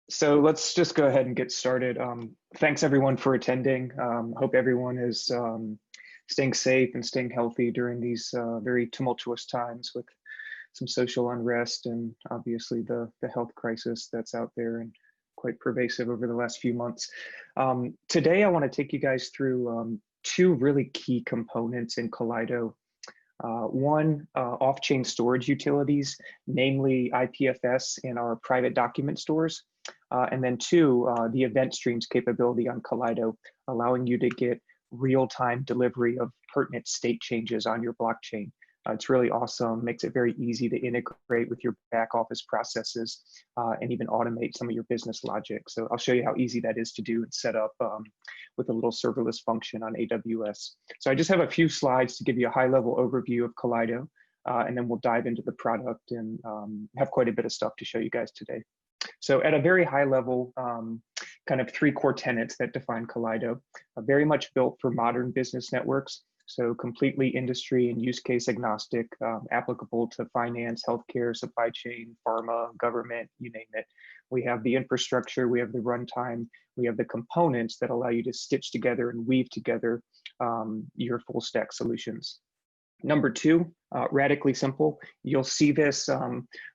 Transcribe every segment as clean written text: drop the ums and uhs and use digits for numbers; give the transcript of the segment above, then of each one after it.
So let's just go ahead and get started. Thanks everyone for attending. Hope everyone is staying safe and staying healthy during these very tumultuous times with some social unrest and obviously the health crisis that's out there and quite pervasive over the last few months. Today I want to take you guys through two really key components in Kaleido. One, off-chain storage utilities, namely IPFS and our private document stores. And then two, the event streams capability on Kaleido, allowing you to get real-time delivery of pertinent state changes on your blockchain. It's really awesome, makes it very easy to integrate with your back office processes and even automate some of your business logic. So I'll show you how easy that is to do and set up with a little serverless function on AWS. So I just have a few slides to give you a high-level overview of Kaleido, and then we'll dive into the product and have quite a bit of stuff to show you guys today. So at a very high level, kind of three core tenets that define Kaleido, very much built for modern business networks. So completely industry and use case agnostic, applicable to finance, healthcare, supply chain, pharma, government, you name it. We have the infrastructure, we have the runtime, we have the components that allow you to stitch together and weave together your full stack solutions. Number two, radically simple. You'll see this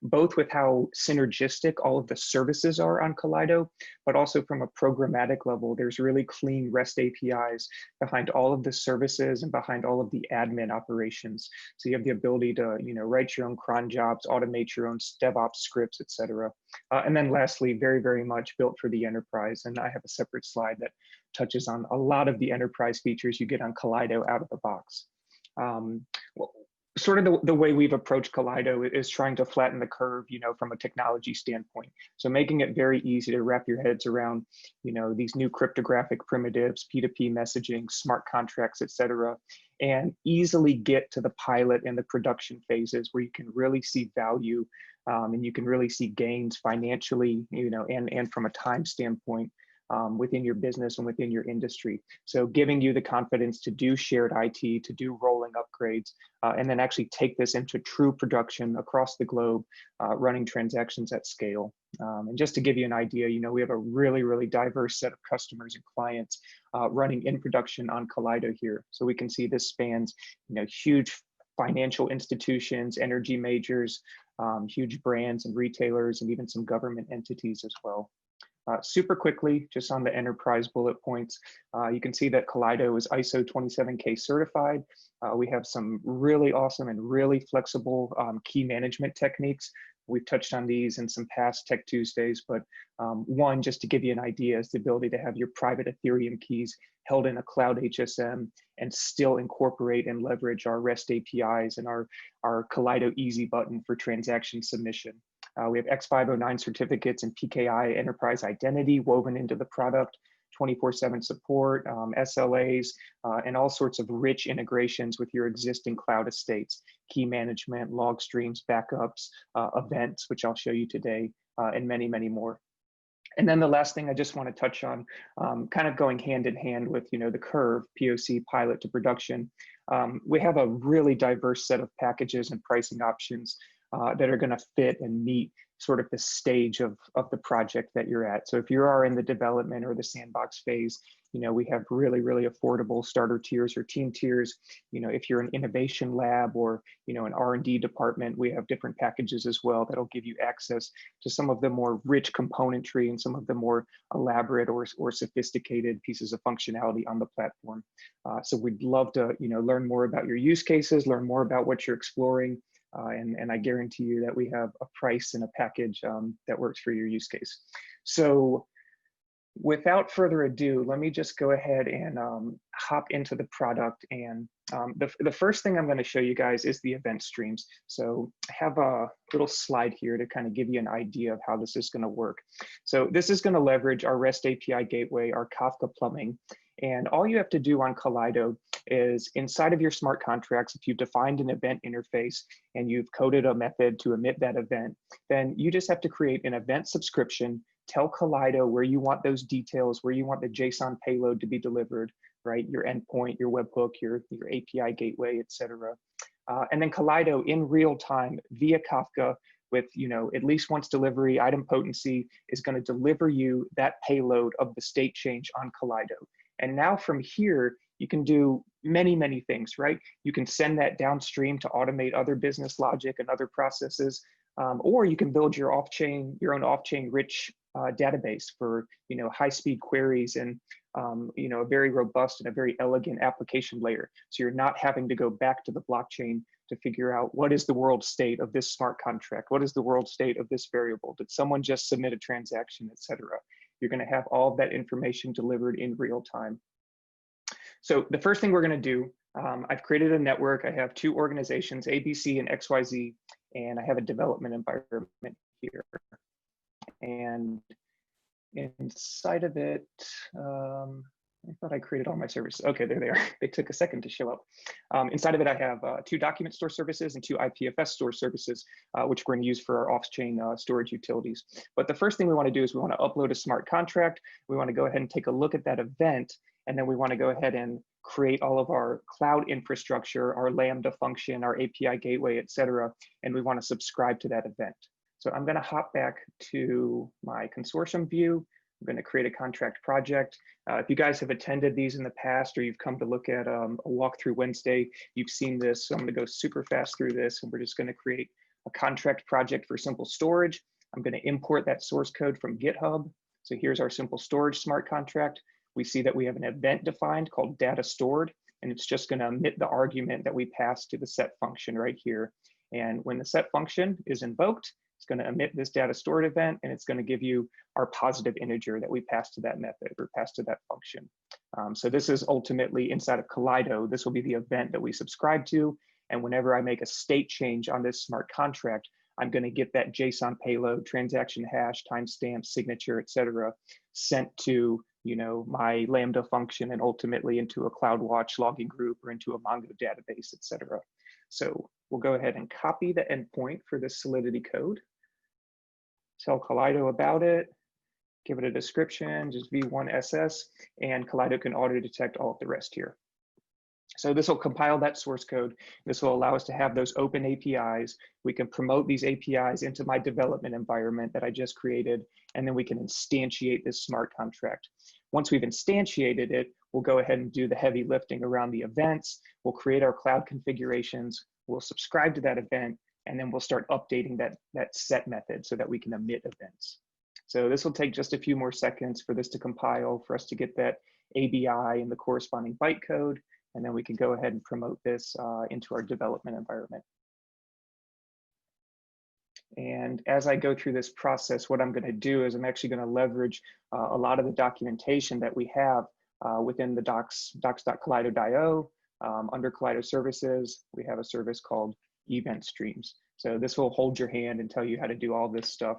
both with how synergistic all of the services are on Kaleido, but also from a programmatic level. There's really clean REST APIs behind all of the services and behind all of the admin operations. So you have the ability to, write your own cron jobs, automate your own DevOps scripts, etc. And then lastly, very, very much built for the enterprise. And I have a separate slide that touches on a lot of the enterprise features you get on Kaleido out of the box. Sort of the way we've approached Kaleido is trying to flatten the curve, from a technology standpoint. So making it very easy to wrap your heads around, these new cryptographic primitives, P2P messaging, smart contracts, etc., and easily get to the pilot and the production phases where you can really see value and you can really see gains financially, and from a time standpoint. Within your business and within your industry. So giving you the confidence to do shared IT, to do rolling upgrades, and then actually take this into true production across the globe, running transactions at scale. And just to give you an idea, we have a really, really diverse set of customers and clients running in production on Kaleido here. So we can see this spans, huge financial institutions, energy majors, huge brands and retailers, and even some government entities as well. Super quickly, just on the enterprise bullet points, you can see that Kaleido is ISO 27K certified. We have some really awesome and really flexible key management techniques. We've touched on these in some past Tech Tuesdays, but one, just to give you an idea, is the ability to have your private Ethereum keys held in a cloud HSM and still incorporate and leverage our REST APIs and our Kaleido Easy button for transaction submission. We have X509 certificates and PKI enterprise identity woven into the product, 24/7 support, SLAs, and all sorts of rich integrations with your existing cloud estates, key management, log streams, backups, events, which I'll show you today, and many, many more. And then the last thing I just want to touch on, kind of going hand in hand with, the curve, POC, pilot to production. We have a really diverse set of packages and pricing options that are going to fit and meet sort of the stage of the project that you're at. So if you are in the development or the sandbox phase, we have really, really affordable starter tiers or team tiers. If you're an innovation lab or, an R&D department, we have different packages as well that'll give you access to some of the more rich componentry and some of the more elaborate or sophisticated pieces of functionality on the platform. So we'd love to, learn more about your use cases, learn more about what you're exploring. And I guarantee you that we have a price and a package that works for your use case. So without further ado, let me just go ahead and hop into the product. And the first thing I'm going to show you guys is the event streams. So I have a little slide here to kind of give you an idea of how this is going to work. So this is going to leverage our REST API gateway, our Kafka plumbing. And all you have to do on Kaleido is inside of your smart contracts, if you've defined an event interface and you've coded a method to emit that event, then you just have to create an event subscription, tell Kaleido where you want those details, where you want the JSON payload to be delivered, right? Your endpoint, your webhook, your API gateway, etc. And then Kaleido in real time via Kafka with, at least once delivery, idempotency is going to deliver you that payload of the state change on Kaleido. And now from here, you can do many, many things, right? You can send that downstream to automate other business logic and other processes, or you can build your own off-chain rich database for, high-speed queries and, a very robust and a very elegant application layer. So you're not having to go back to the blockchain to figure out what is the world state of this smart contract? What is the world state of this variable? Did someone just submit a transaction, et cetera? You're going to have all of that information delivered in real time. So the first thing we're going to do, I've created a network. I have two organizations, ABC and XYZ, and I have a development environment here. And inside of it, I thought I created all my services. Okay, there they are. They took a second to show up. Inside of it, I have two document store services and two IPFS store services, which we're going to use for our off-chain storage utilities. But the first thing we want to do is we want to upload a smart contract. We want to go ahead and take a look at that event. And then we want to go ahead and create all of our cloud infrastructure, our Lambda function, our API gateway, et cetera. And we want to subscribe to that event. So I'm going to hop back to my consortium view. I'm going to create a contract project. If you guys have attended these in the past, or you've come to look at a walkthrough Wednesday, you've seen this. So I'm going to go super fast through this, and we're just going to create a contract project for simple storage. I'm going to import that source code from GitHub. So here's our simple storage smart contract. We see that we have an event defined called data stored, and it's just going to emit the argument that we pass to the set function right here. And when the set function is invoked, it's going to emit this data stored event, and it's going to give you our positive integer that we pass to that method or pass to that function. So this is ultimately inside of Kaleido. This will be the event that we subscribe to. And whenever I make a state change on this smart contract, I'm going to get that JSON payload, transaction hash, timestamp, signature, et cetera, sent to my Lambda function and ultimately into a CloudWatch logging group or into a Mongo database, et cetera. So we'll go ahead and copy the endpoint for this Solidity code. Tell Kaleido about it, give it a description, just v1ss, and Kaleido can auto detect all of the rest here. So this will compile that source code. This will allow us to have those open APIs. We can promote these APIs into my development environment that I just created, and then we can instantiate this smart contract. Once we've instantiated it, we'll go ahead and do the heavy lifting around the events. We'll create our cloud configurations. We'll subscribe to that event, and then we'll start updating that set method so that we can emit events. So this will take just a few more seconds for this to compile, for us to get that ABI and the corresponding bytecode, and then we can go ahead and promote this into our development environment. And as I go through this process, what I'm going to do is I'm actually going to leverage a lot of the documentation that we have within the docs.kaleido.io. Under Kaleido services, we have a service called event streams. So this will hold your hand and tell you how to do all this stuff.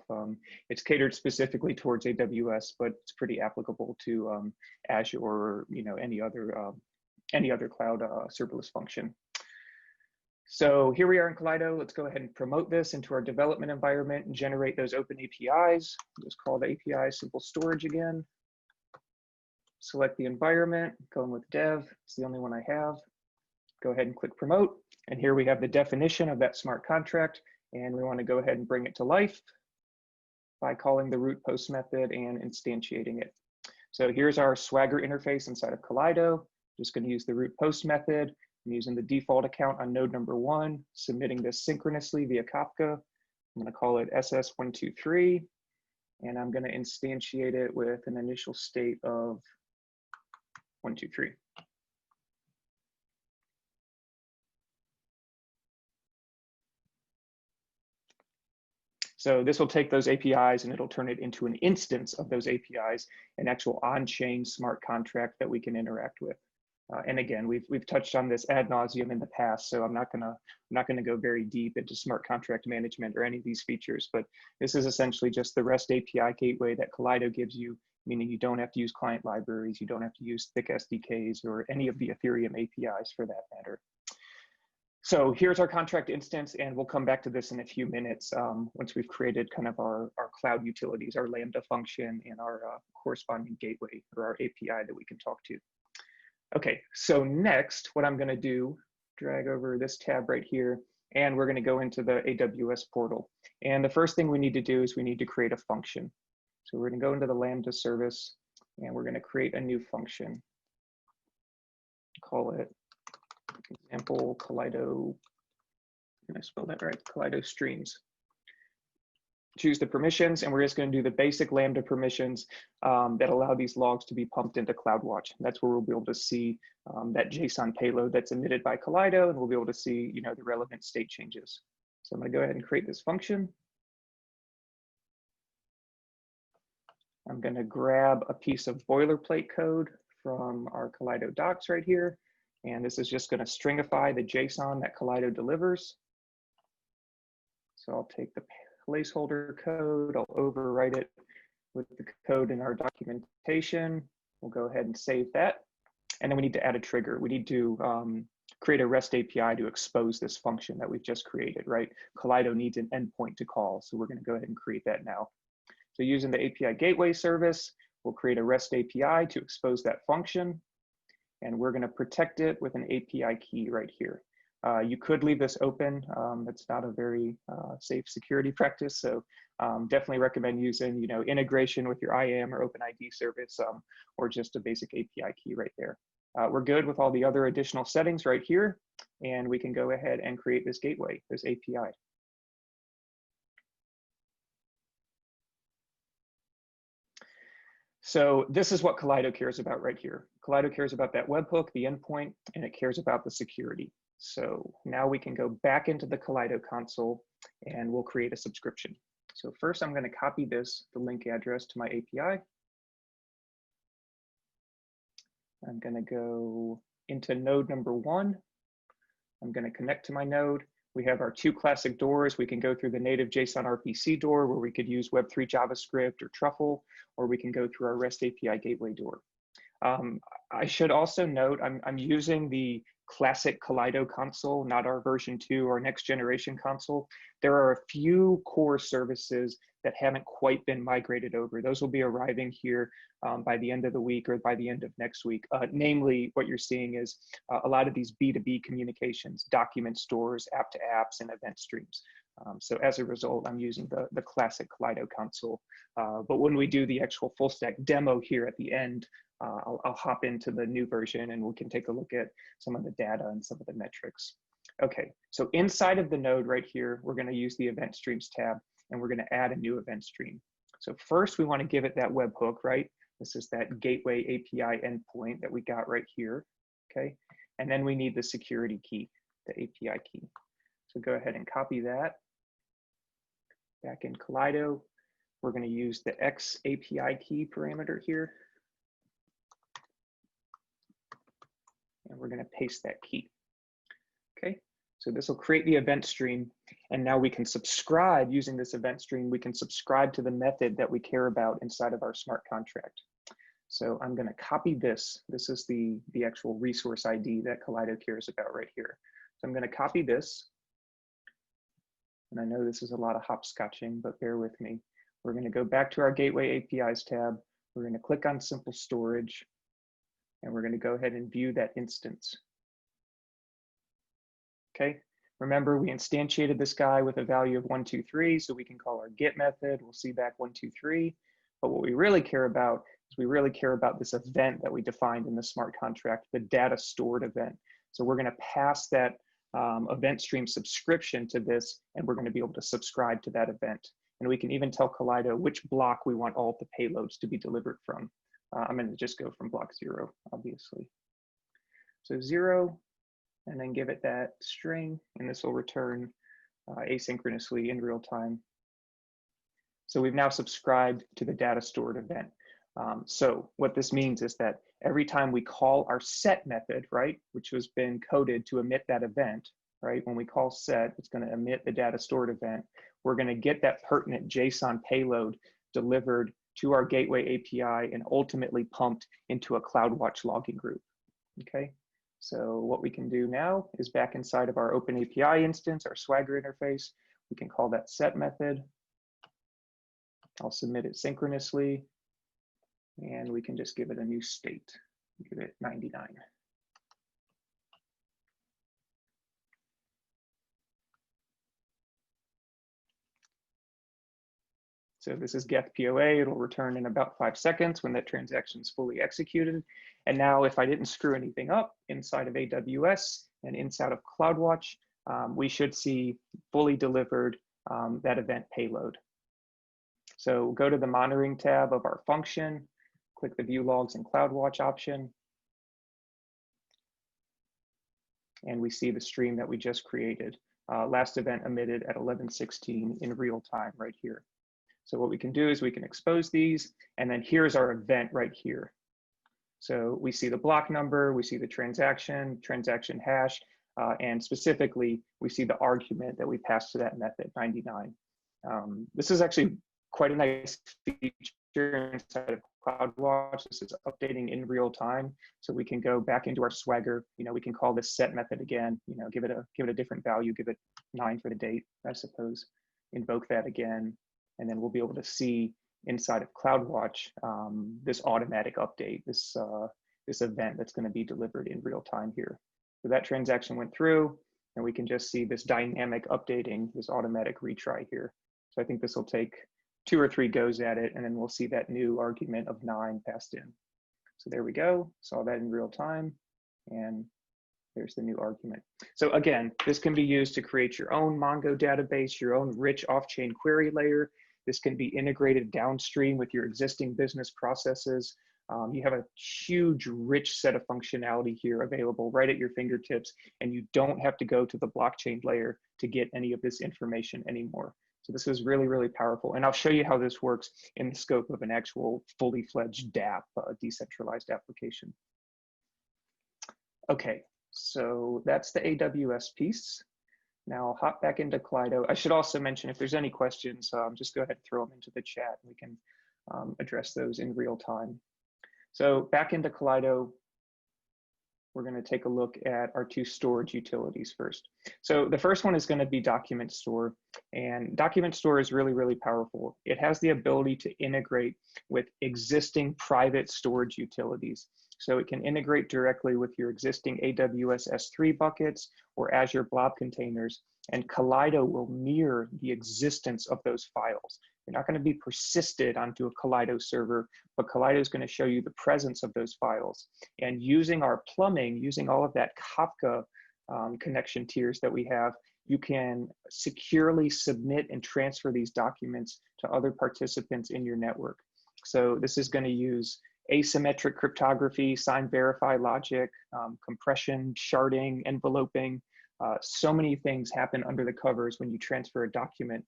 It's catered specifically towards AWS, but it's pretty applicable to Azure or any other cloud serverless function. So here we are in Kaleido. Let's go ahead and promote this into our development environment and generate those open APIs. Just call the API simple storage again. Select the environment, going with dev. It's the only one I have. Go ahead and click promote. And here we have the definition of that smart contract. And we want to go ahead and bring it to life by calling the root post method and instantiating it. So here's our Swagger interface inside of Kaleido. Just going to use the root post method. I'm using the default account on node number 1, submitting this synchronously via Kafka. I'm going to call it SS123, and I'm going to instantiate it with an initial state of 123. So this will take those APIs and it'll turn it into an instance of those APIs, an actual on-chain smart contract that we can interact with. And again, we've touched on this ad nauseum in the past, so I'm not gonna go very deep into smart contract management or any of these features. But this is essentially just the REST API gateway that Kaleido gives you, meaning you don't have to use client libraries, you don't have to use thick SDKs or any of the Ethereum APIs for that matter. So here's our contract instance, and we'll come back to this in a few minutes once we've created kind of our cloud utilities, our Lambda function, and our corresponding gateway or our API that we can talk to. Okay, so next, what I'm going to do, drag over this tab right here, and we're going to go into the AWS portal. And the first thing we need to do is we need to create a function. So we're going to go into the Lambda service, and we're going to create a new function. Call it example Kaleido. Can I spell that right? Kaleido streams. Choose the permissions, and we're just going to do the basic Lambda permissions that allow these logs to be pumped into CloudWatch. And that's where we'll be able to see that JSON payload that's emitted by Kaleido, and we'll be able to see, the relevant state changes. So I'm going to go ahead and create this function. I'm going to grab a piece of boilerplate code from our Kaleido docs right here, and this is just going to stringify the JSON that Kaleido delivers. So I'll take the placeholder code, I'll overwrite it with the code in our documentation. We'll go ahead and save that. And then we need to add a trigger. We need to create a REST API to expose this function that we've just created, right? Kaleido needs an endpoint to call, so we're going to go ahead and create that now. So using the API gateway service, we'll create a REST API to expose that function, and we're going to protect it with an API key right here. You could leave this open. That's not a very safe security practice. So definitely recommend using, integration with your IAM or OpenID service, or just a basic API key right there. We're good with all the other additional settings right here, and we can go ahead and create this gateway, this API. So this is what Kaleido cares about right here. Kaleido cares about that webhook, the endpoint, and it cares about the security. So now we can go back into the Kaleido console and we'll create a subscription. So first I'm going to copy the link address to my API. I'm going to go into node number 1. I'm going to connect to my node. We have our 2 classic doors. We can go through the native JSON RPC door where we could use Web3 JavaScript or Truffle, or we can go through our REST API gateway door. I should also note I'm using the classic Kaleido console, not our version 2 or next generation console. There are a few core services that haven't quite been migrated over. Those will be arriving here by the end of the week or by the end of next week. Namely, what you're seeing is a lot of these B2B communications, document stores, app to apps, and event streams. So as a result, I'm using the classic Kaleido console. But when we do the actual full stack demo here at the end, I'll hop into the new version and we can take a look at some of the data and some of the metrics. Okay, so inside of the node right here, we're going to use the event streams tab and we're going to add a new event stream. So first we want to give it that webhook, right? This is that gateway API endpoint that we got right here, okay? And then we need the security key, the API key. So go ahead and copy that. Back in Kaleido, we're going to use the X API key parameter here. And we're going to paste that key. Okay, so this will create the event stream. And now we can subscribe using this event stream. We can subscribe to the method that we care about inside of our smart contract. So I'm going to copy this. This is the actual resource ID that Kaleido cares about right here. So I'm going to copy this. And I know this is a lot of hopscotching, but bear with me. We're going to go back to our Gateway APIs tab. We're going to click on Simple Storage. And we're going to go ahead and view that instance. Okay, remember we instantiated this guy with a value of 123, so we can call our get method. We'll see back 123. But what we really care about is we really care about this event that we defined in the smart contract, the data stored event. So we're going to pass that event stream subscription to this, and we're going to be able to subscribe to that event. And we can even tell Kaleido which block we want all the payloads to be delivered from. I'm going to just go from block 0, obviously. So 0, and then give it that string, and this will return asynchronously in real time. So we've now subscribed to the data stored event. So what this means is that every time we call our set method, right, which has been coded to emit that event, right, when we call set, it's going to emit the data stored event. We're going to get that pertinent JSON payload delivered to our gateway API and ultimately pumped into a CloudWatch logging group. Okay, so what we can do now is back inside of our Open API instance, our Swagger interface, we can call that set method. I'll submit it synchronously, and we can just give it a new state, give it 99. So this is geth POA. It'll return in about 5 seconds when that transaction is fully executed. And now if I didn't screw anything up inside of AWS and inside of CloudWatch, we should see fully delivered that event payload. So go to the monitoring tab of our function, click the view logs and CloudWatch option. And we see the stream that we just created. Last event emitted at 11:16 in real time right here. So what we can do is we can expose these, and then here's our event right here. So we see the block number, we see the transaction hash, and specifically, we see the argument that we passed to that method, 99. This is actually quite a nice feature inside of CloudWatch. This is updating in real time, so we can go back into our Swagger. We can call this set method again. Give it a different value. Give it 9 for the date, I suppose. Invoke that again, and then we'll be able to see inside of CloudWatch this automatic update, this event that's going to be delivered in real time here. So that transaction went through, and we can just see this dynamic updating, this automatic retry here. So I think this will take 2 or 3 goes at it, and then we'll see that new argument of 9 passed in. So there we go, saw that in real time, and there's the new argument. So again, this can be used to create your own Mongo database, your own rich off-chain query layer. This can be integrated downstream with your existing business processes. You have a huge, rich set of functionality here available right at your fingertips, and you don't have to go to the blockchain layer to get any of this information anymore. So this is really, really powerful. And I'll show you how this works in the scope of an actual fully fledged DApp, decentralized application. Okay, so that's the AWS piece. Now I'll hop back into Kaleido. I should also mention, if there's any questions, just go ahead and throw them into the chat. We can address those in real time. So back into Kaleido, we're going to take a look at our 2 storage utilities first. So the first one is going to be Document Store, and Document Store is really, really powerful. It has the ability to integrate with existing private storage utilities. So it can integrate directly with your existing AWS S3 buckets or Azure Blob containers, and Kaleido will mirror the existence of those files. They're not going to be persisted onto a Kaleido server, but Kaleido is going to show you the presence of those files. And using our plumbing, using all of that Kafka connection tiers that we have, you can securely submit and transfer these documents to other participants in your network. So this is going to use asymmetric cryptography, sign verify logic, compression, sharding, enveloping. So many things happen under the covers when you transfer a document.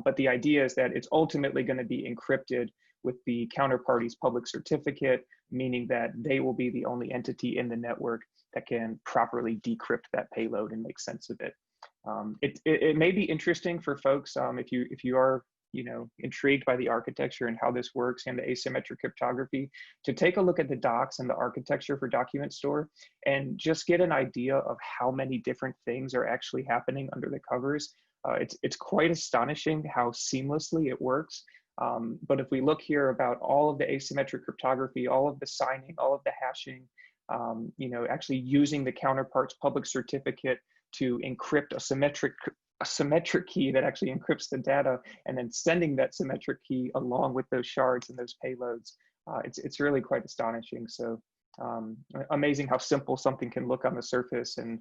But the idea is that it's ultimately going to be encrypted with the counterparty's public certificate, meaning that they will be the only entity in the network that can properly decrypt that payload and make sense of it. It may be interesting for folks if you are intrigued by the architecture and how this works and the asymmetric cryptography, to take a look at the docs and the architecture for Document Store and just get an idea of how many different things are actually happening under the covers. It's quite astonishing how seamlessly it works. But if we look here about all of the asymmetric cryptography, all of the signing, all of the hashing, actually using the counterpart's public certificate to encrypt a symmetric key that actually encrypts the data, and then sending that symmetric key along with those shards and those payloads. It's really quite astonishing. So amazing how simple something can look on the surface, and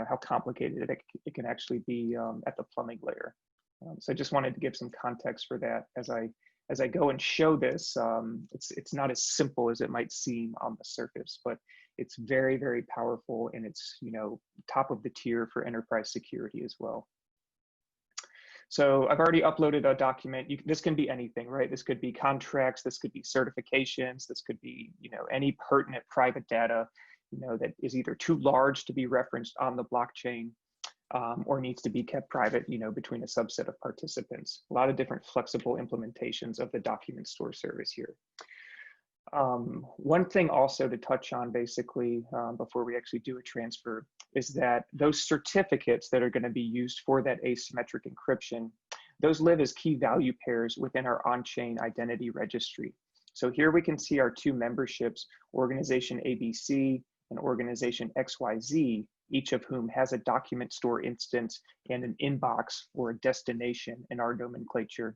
how complicated it can actually be at the plumbing layer. So I just wanted to give some context for that as I go and show this. It's not as simple as it might seem on the surface, but it's very, very powerful, and it's top of the tier for enterprise security as well. So I've already uploaded a document. This can be anything, right? This could be contracts, this could be certifications, this could be any pertinent private data that is either too large to be referenced on the blockchain or needs to be kept private between a subset of participants. A lot of different flexible implementations of the Document Store service here. One thing also to touch on basically before we actually do a transfer is that those certificates that are going to be used for that asymmetric encryption, those live as key value pairs within our on-chain identity registry. So here we can see our 2 memberships, organization ABC and organization XYZ, each of whom has a Document Store instance and an inbox or a destination in our nomenclature.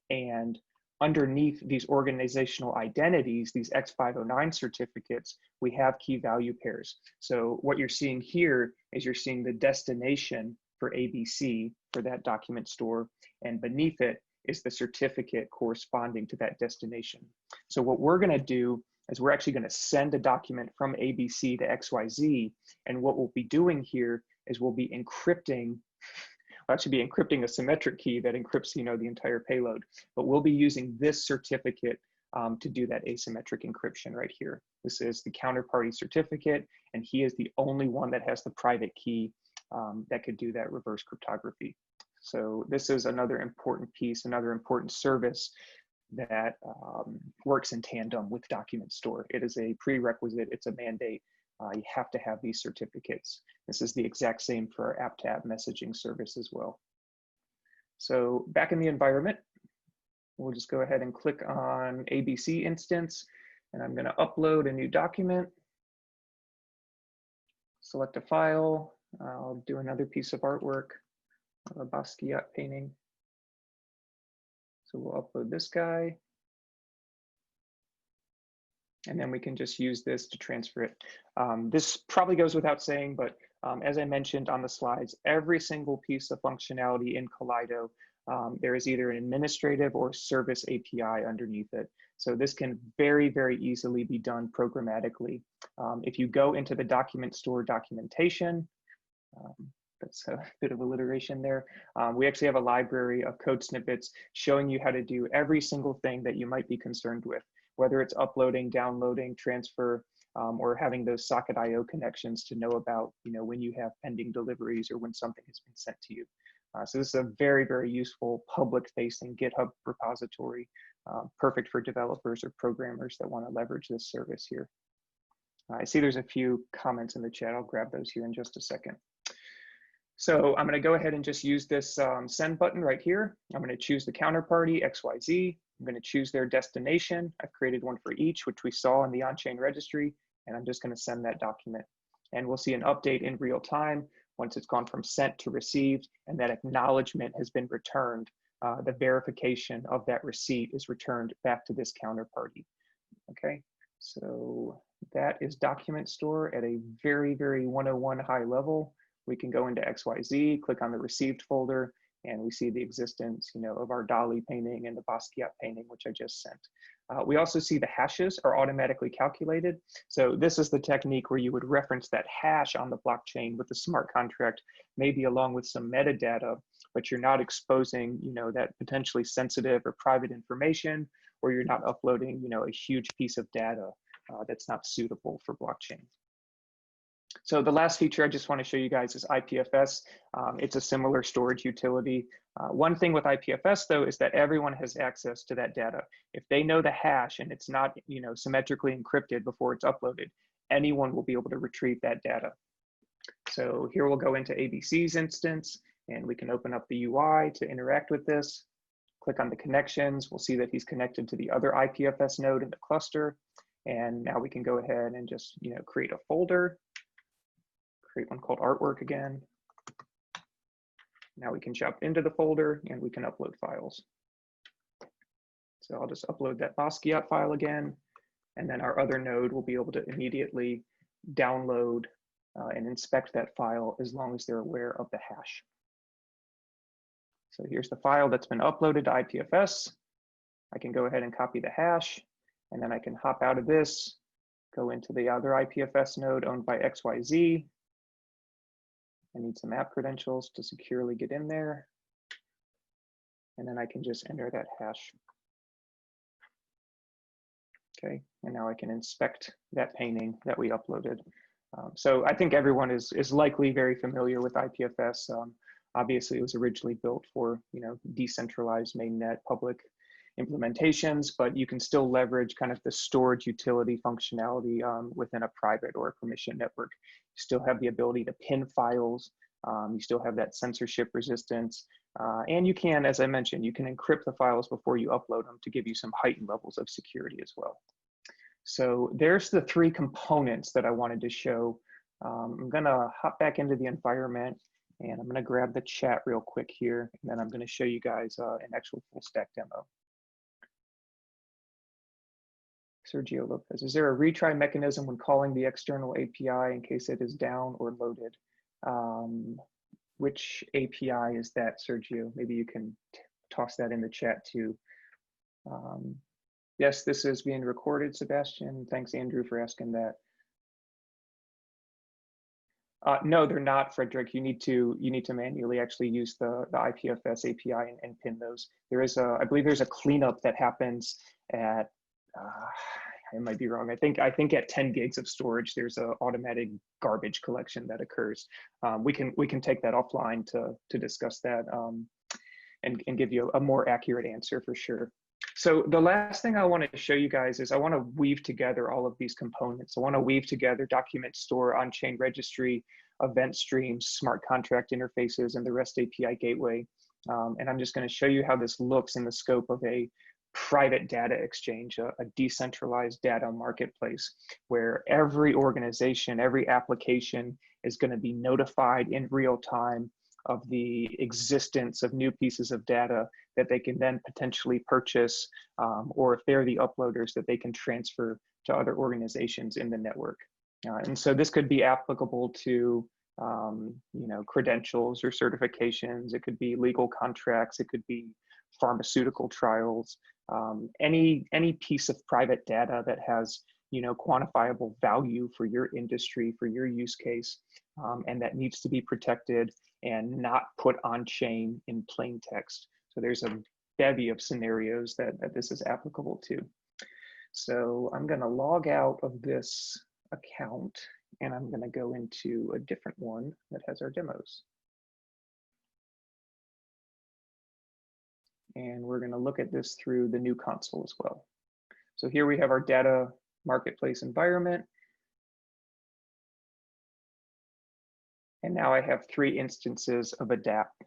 And underneath these organizational identities, these X509 certificates, we have key value pairs. So what you're seeing here is you're seeing the destination for ABC for that document store, and beneath it is the certificate corresponding to that destination. So what we're going to do is we're actually going to send a document from ABC to XYZ, and what we'll be doing here is we'll be encrypting. We'll actually be encrypting a symmetric key that encrypts, the entire payload. But we'll be using this certificate to do that asymmetric encryption right here. This is the counterparty certificate, and he is the only one that has the private key that could do that reverse cryptography. So this is another important piece, another important service that works in tandem with document store. It is a prerequisite, it's a mandate. You have to have these certificates. This is the exact same for our app-to-app messaging service as well. So back in the environment, we'll just go ahead and click on ABC instance, and I'm going to upload a new document. Select a file. I'll do another piece of artwork, a Basquiat painting. So we'll upload this guy. And then we can just use this to transfer it. This probably goes without saying, but as I mentioned on the slides, every single piece of functionality in Kaleido, there is either an administrative or service API underneath it. So this can very, very easily be done programmatically. If you go into the document store documentation, that's a bit of alliteration there. We actually have a library of code snippets showing you how to do every single thing that you might be concerned with, whether it's uploading, downloading, transfer, or having those socket IO connections to know about, when you have pending deliveries or when something has been sent to you. So this is a very, very useful public-facing GitHub repository, perfect for developers or programmers that want to leverage this service here. I see there's a few comments in the chat. I'll grab those here in just a second. So I'm going to go ahead and just use this send button right here. I'm going to choose the counterparty, XYZ. I'm going to choose their destination. I've created one for each, which we saw in the OnChain registry, and I'm just going to send that document. And we'll see an update in real time once it's gone from sent to received, and that acknowledgement has been returned. The verification of that receipt is returned back to this counterparty. Okay, so that is document store at a very, very 101 high level. We can go into XYZ, click on the received folder, and we see the existence, of our Dali painting and the Basquiat painting, which I just sent. We also see the hashes are automatically calculated. So this is the technique where you would reference that hash on the blockchain with the smart contract, maybe along with some metadata, but you're not exposing, that potentially sensitive or private information, or you're not uploading, a huge piece of data that's not suitable for blockchain. So the last feature I just want to show you guys is IPFS. It's a similar storage utility. One thing with IPFS though is that everyone has access to that data. If they know the hash and it's not, symmetrically encrypted before it's uploaded, anyone will be able to retrieve that data. So here we'll go into ABC's instance, and we can open up the UI to interact with this. Click on the connections. We'll see that he's connected to the other IPFS node in the cluster. And now we can go ahead and just, create a folder. Create one called artwork again. Now we can jump into the folder and we can upload files. So I'll just upload that Basquiat file again, and then our other node will be able to immediately download and inspect that file as long as they're aware of the hash. So here's the file that's been uploaded to IPFS. I can go ahead and copy the hash, and then I can hop out of this, go into the other IPFS node owned by XYZ. I need some app credentials to securely get in there. And then I can just enter that hash. Okay, and now I can inspect that painting that we uploaded. So I think everyone is likely very familiar with IPFS. Obviously, it was originally built for decentralized mainnet public implementations, but you can still leverage kind of the storage utility functionality within a private or a permission network. You still have the ability to pin files. You still have that censorship resistance. And you can, as I mentioned, you can encrypt the files before you upload them to give you some heightened levels of security as well. So there's the three components that I wanted to show. I'm gonna hop back into the environment, and I'm gonna grab the chat real quick here, and then I'm gonna show you guys an actual full stack demo. Sergio Lopez, is there a retry mechanism when calling the external API in case it is down or loaded? Which API is that, Sergio? Maybe you can toss that in the chat too. Yes, this is being recorded, Sebastian. Thanks, Andrew, for asking that. No, they're not, Frederick. You need to manually actually use the IPFS API and pin those. There is I believe there's a cleanup that happens at I might be wrong. I think at 10 gigs of storage, there's an automatic garbage collection that occurs. We can take that offline to discuss that and give you a more accurate answer for sure. So the last thing I want to show you guys is I want to weave together all of these components. I want to weave together document store, on-chain registry, event streams, smart contract interfaces, and the REST API gateway. And I'm just going to show you how this looks in the scope of a private data exchange, a decentralized data marketplace, where every organization, every application is going to be notified in real time of the existence of new pieces of data that they can then potentially purchase, or if they're the uploaders, that they can transfer to other organizations in the network. And so this could be applicable to credentials or certifications. It could be legal contracts. It could be pharmaceutical trials. Any piece of private data that has quantifiable value for your industry, for your use case, and that needs to be protected and not put on chain in plain text. So there's a bevy of scenarios that this is applicable to. So I'm going to log out of this account and I'm going to go into a different one that has our demos. And we're going to look at this through the new console as well. So here we have our data marketplace environment. And now I have 3 instances of adapt.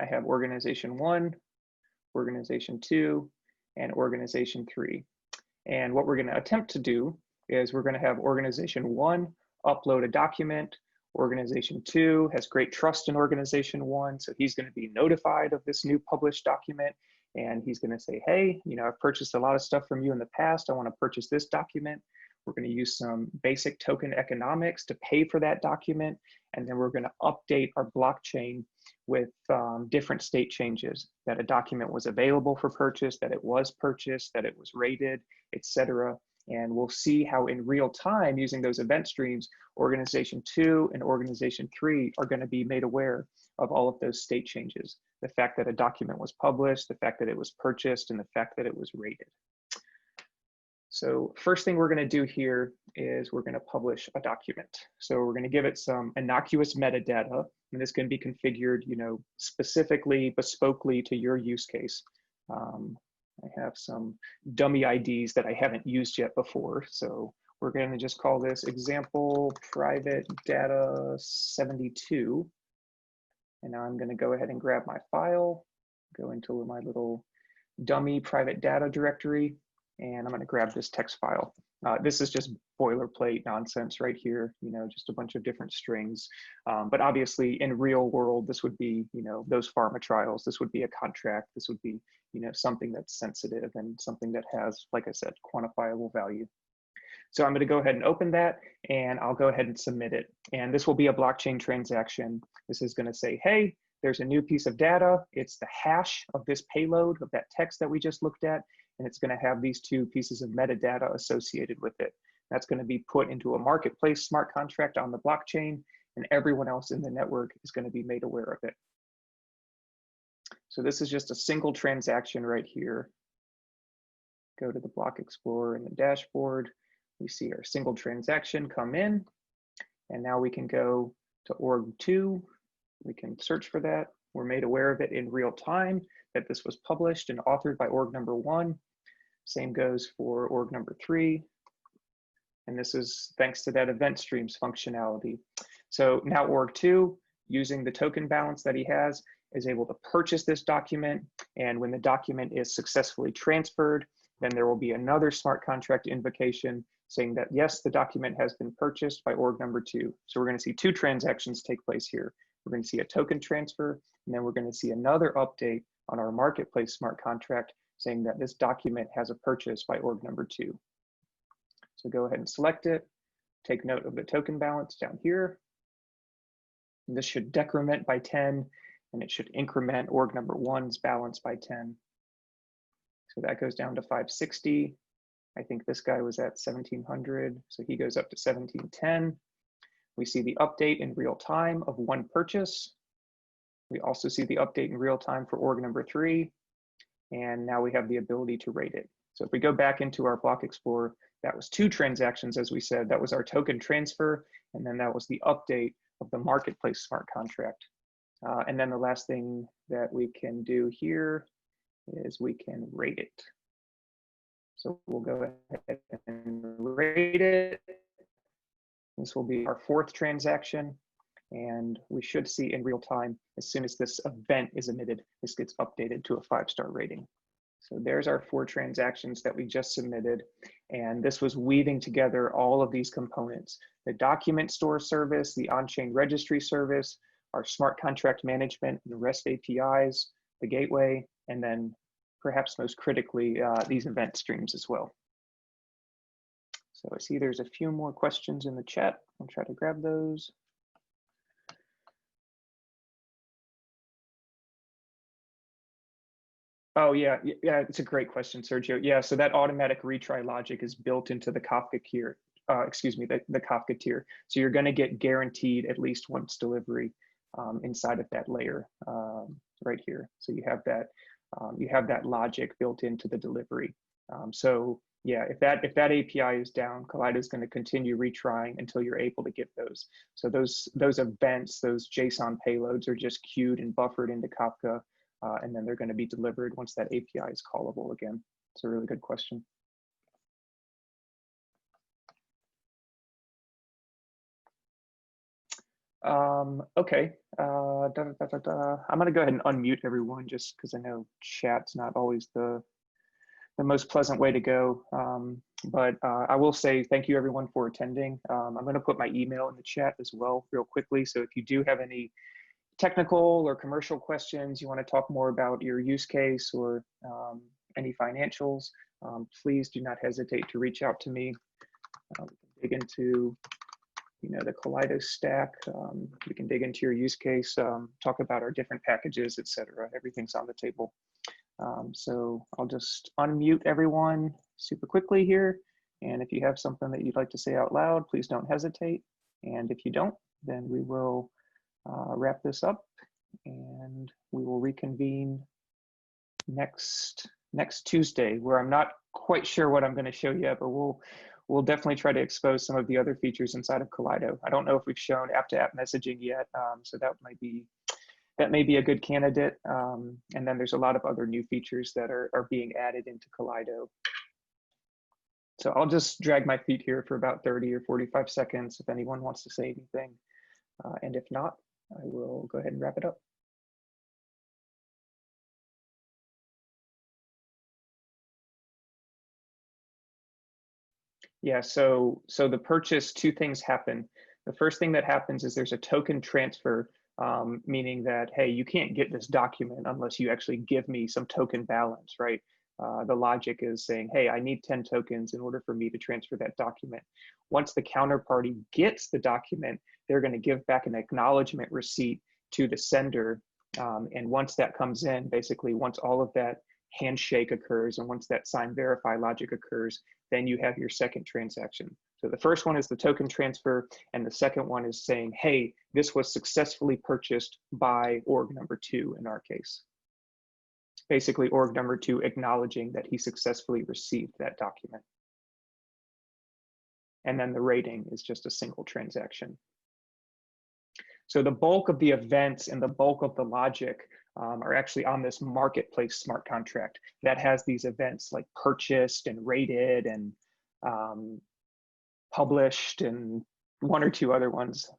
I have organization 1, organization 2, and organization 3. And what we're going to attempt to do is we're going to have organization 1 upload a document. Organization 2 has great trust in organization 1, so he's going to be notified of this new published document, and he's going to say, hey, I've purchased a lot of stuff from you in the past. I want to purchase this document. We're going to use some basic token economics to pay for that document, and then we're going to update our blockchain with different state changes, that a document was available for purchase, that it was purchased, that it was rated, etc. And we'll see how in real time, using those event streams, organization 2 and organization 3 are going to be made aware of all of those state changes. The fact that a document was published, the fact that it was purchased, and the fact that it was rated. So first thing we're going to do here is we're going to publish a document. So we're going to give it some innocuous metadata, and this can be configured, specifically, bespokely to your use case. I have some dummy IDs that I haven't used yet before. So we're going to just call this example private data 72. And now I'm going to go ahead and grab my file, go into my little dummy private data directory, and I'm going to grab this text file. This is just boilerplate nonsense right here, just a bunch of different strings. But obviously in real world, this would be, those pharma trials, this would be a contract, this would be, something that's sensitive and something that has, like I said, quantifiable value. So I'm going to go ahead and open that, and I'll go ahead and submit it. And this will be a blockchain transaction. This is going to say, hey, there's a new piece of data. It's the hash of this payload of that text that we just looked at. And it's going to have these 2 pieces of metadata associated with it. That's going to be put into a marketplace smart contract on the blockchain, and everyone else in the network is going to be made aware of it. So this is just a single transaction right here. Go to the Block Explorer in the dashboard. We see our single transaction come in, and now we can go to org2. We can search for that. We're made aware of it in real time, that this was published and authored by org number 1. Same goes for org number 3. And this is thanks to that event streams functionality. So now org 2, using the token balance that he has, is able to purchase this document. And when the document is successfully transferred, then there will be another smart contract invocation saying that, yes, the document has been purchased by org number 2. So we're going to see 2 transactions take place here. We're going to see a token transfer, and then we're going to see another update on our marketplace smart contract saying that this document has a purchase by org number 2. So go ahead and select it. Take note of the token balance down here. And this should decrement by 10, and it should increment org number 1's balance by 10. So that goes down to 560. I think this guy was at 1700, so he goes up to 1710. We see the update in real time of 1 purchase. We also see the update in real time for org number 3. And now we have the ability to rate it. So if we go back into our Block Explorer, that was 2 transactions, as we said. That was our token transfer, and then that was the update of the marketplace smart contract. And then the last thing that we can do here is we can rate it. So we'll go ahead and rate it. This will be our 4th transaction, and we should see in real time, as soon as this event is emitted, this gets updated to a 5-star rating. So there's our 4 transactions that we just submitted, and this was weaving together all of these components: the document store service, the on-chain registry service, our smart contract management, the REST APIs, the gateway, and then perhaps most critically, these event streams as well. So I see there's a few more questions in the chat. I'll try to grab those. Oh yeah, it's a great question, Sergio. Yeah, so that automatic retry logic is built into the Kafka tier, the Kafka tier. So you're going to get guaranteed at least once delivery inside of that layer right here. So you have that logic built into the delivery. So yeah, if that API is down, Kaleido is going to continue retrying until you're able to get those. So those events, those JSON payloads are just queued and buffered into Kafka. And then they're going to be delivered once that API is callable again. It's a really good question. Okay, I'm going to go ahead and unmute everyone just because I know chat's not always the most pleasant way to go. But I will say thank you everyone for attending. I'm going to put my email in the chat as well real quickly. So if you do have any technical or commercial questions, you want to talk more about your use case or any financials, please do not hesitate to reach out to me. We can dig into the Kaleido stack. We can dig into your use case, talk about our different packages, etc. Everything's on the table. So I'll just unmute everyone super quickly here. And if you have something that you'd like to say out loud, please don't hesitate. And if you don't, then we will wrap this up, and we will reconvene next Tuesday, where I'm not quite sure what I'm going to show yet, but we'll definitely try to expose some of the other features inside of Kaleido. I don't know if we've shown app-to-app messaging yet, so that may be a good candidate. And then there's a lot of other new features that are being added into Kaleido. So I'll just drag my feet here for about 30 or 45 seconds if anyone wants to say anything. And if not, I will go ahead and wrap it up. Yeah, so the purchase, 2 things happen. The first thing that happens is there's a token transfer, meaning that, hey, you can't get this document unless you actually give me some token balance, right? The logic is saying, hey, I need 10 tokens in order for me to transfer that document. Once the counterparty gets the document, they're going to give back an acknowledgement receipt to the sender. And once that comes in, basically, once all of that handshake occurs and once that sign verify logic occurs, then you have your second transaction. So the first one is the token transfer, and the second one is saying, hey, this was successfully purchased by org number 2 in our case. Basically, org number 2 acknowledging that he successfully received that document. And then the rating is just a single transaction. So the bulk of the events and the bulk of the logic are actually on this marketplace smart contract that has these events like purchased and rated and published and 1 or 2 other ones.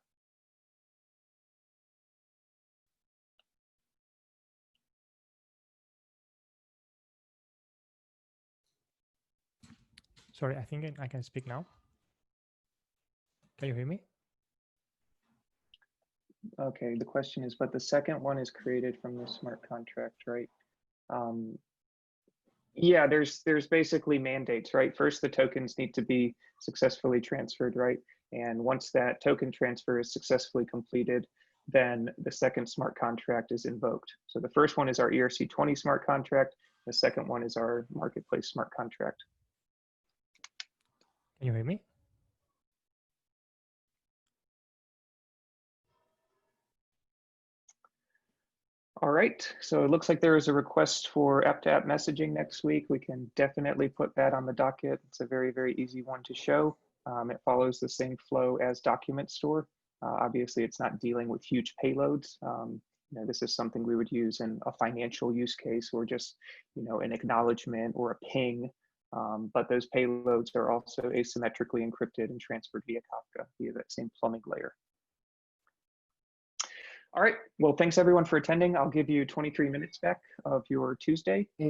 Sorry, I think I can speak now. Can you hear me? Okay, the question is, but the second one is created from the smart contract, right? Yeah, there's basically mandates, right? First, the tokens need to be successfully transferred, right? And once that token transfer is successfully completed, then the second smart contract is invoked. So the first one is our ERC20 smart contract. The second one is our marketplace smart contract. Can you hear me? All right, so it looks like there is a request for app-to-app messaging next week. We can definitely put that on the docket. It's a very, very easy one to show. It follows the same flow as document store. Obviously, it's not dealing with huge payloads. This is something we would use in a financial use case or just, an acknowledgement or a ping. But those payloads are also asymmetrically encrypted and transferred via Kafka via that same plumbing layer. All right, well, thanks everyone for attending. I'll give you 23 minutes back of your Tuesday.